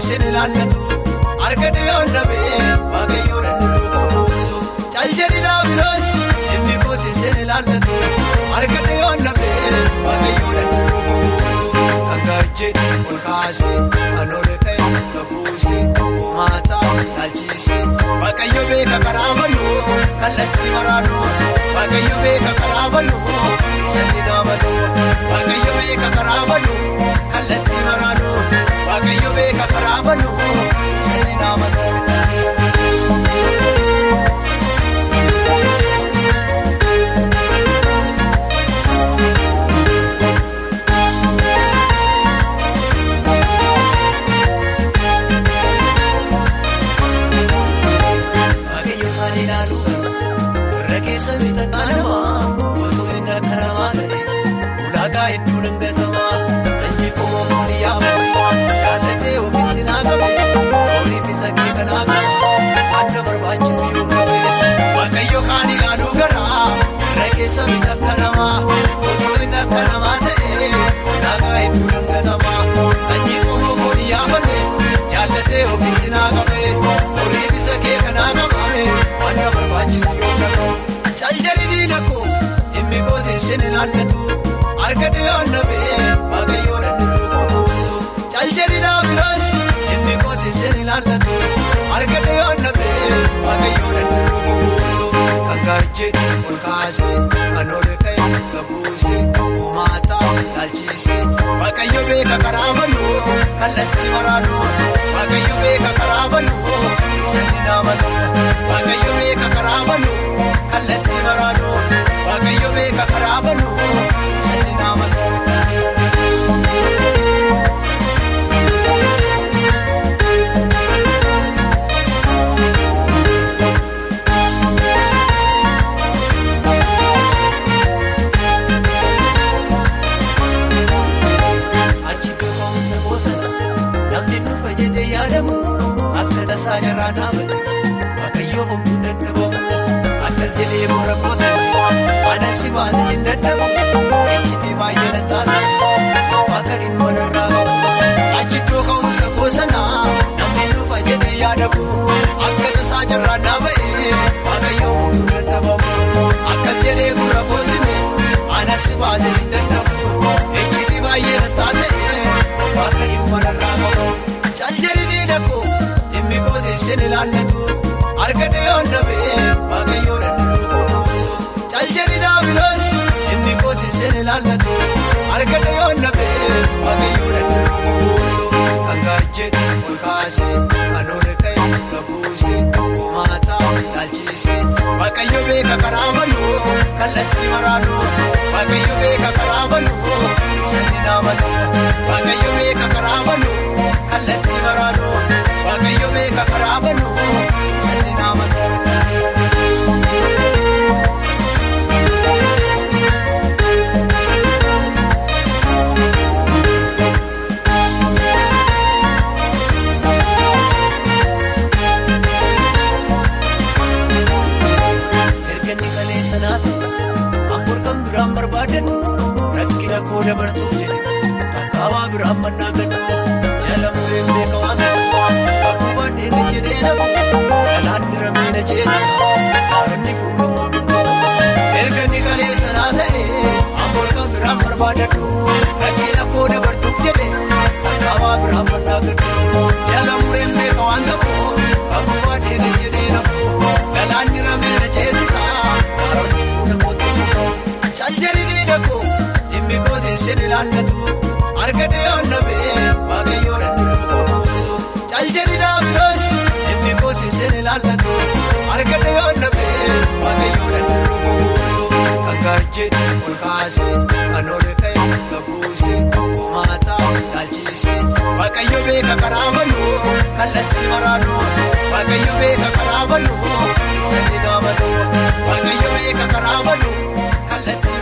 sin ilaallatu argate onnabe waaqayyo danduruu qabu caljani daabilos inni kosi sin ilaallatu argate onnabe waaqayyo danduruu qabu kangaje olkaase anore kay kabuuse mata alchise waaqayyo beeka karaamalu kallatti maraanu waaqayyo beeka karaamalu sani naamalu waaqayyo beeka karaamalu kallatti maraanu waaqayyo beeka karaamalu sani naamalu sabita kanama wato ina karama tare ulaga iddu dangatama sanyi ko moriya jaalate ofitina gabe ori fisake kana gabe adda barbaachisu yoombe waaqayyo kaani laadu gara rake sabita kanama wato ina karama tare ulaga iddu dangatama sanyi ko moriya jaalate ofitina gabe ori fisake kana gabe adda barbaachisu yoombe caljani diinako inni kosi sin ilaallatu argate onnabe waaqayyo danduruu qabu caljani daabilos inni kosi sin ilaallatu argate onnabe waaqayyo danduruu qabu kangaje olkaase anore kay kabuuse mata alchise waaqayyo beeka karaamalu kallatti maraanu waaqayyo beeka karaamalu sani naamalu waaqayyo beeka karaamalu kallatti maraanu waaqayyo beeka karaamalu sani naamalu achi beekumsa goosana namni dhufa jedhee yaadamu akka tasaa jarraa naamate waaqayyo homtuu dadhabamu akkas jedhee boora koota anasi baase sin dadhabu ejjitee baay'ee nattaasa akka dhimma narraa qabu achi beekumsa goosana namni dhufa jedhee yaadamu akka tasaa jarraa naamate waaqayyo homtuu dadhabamu akkas jedhee boora kootime anasi baase sin dadhabu ejjitee baay'ee nattaasa akka dhimma narraa qabu caljani diinako inni kosi sin ilaallatu argate onnabe waaqayyo danduruu qabu caljani daabilos inni kosi sin ilaallatu argate onnabe waaqayyo danduruu qabu kangaje olkaase anore kay kabuuse mata alchise waaqayyo beeka karaamalu kallatti maraanu waaqayyo beeka karaamalu sani naamalu waaqayyo beeka karaamalu kallatti maraanu waaqayyo beeka karaamalu sani naamalu erganni kalee sanaati hamburkan biraan barbaadan rakkina koo dabartuu jedhe takkaawaa biraan mannaa gaddu jala mureen beeka waan kakuu baadhee kan jedhee nafu galaanni rameena ceesisa haaronni fuulu qottutu erganni kalee sanaa ta'e hamburkan biraan barbaadadhu rakkina koo dabartuuf jedhe takkaawaa biraan mannaa gaddu jala mureen beeka waan kakuu baadhee kan jedhee nafu galaanni rameena ceesisa haaronni fuulu qottutu caljani diinako inni kosi sin ilaallatu argate onnabe waaqayyo danduruu qabu caljani daabilos inni kosi sin ilaallatu argate onnabe waaqayyo danduruu qabu kangaje olkaase anore kay kabuuse mata alchise waaqayyo beeka karaamalu kallatti maraanu waaqayyo beeka karaamalu sani naamalu waaqayyo beeka karaamalu kallatti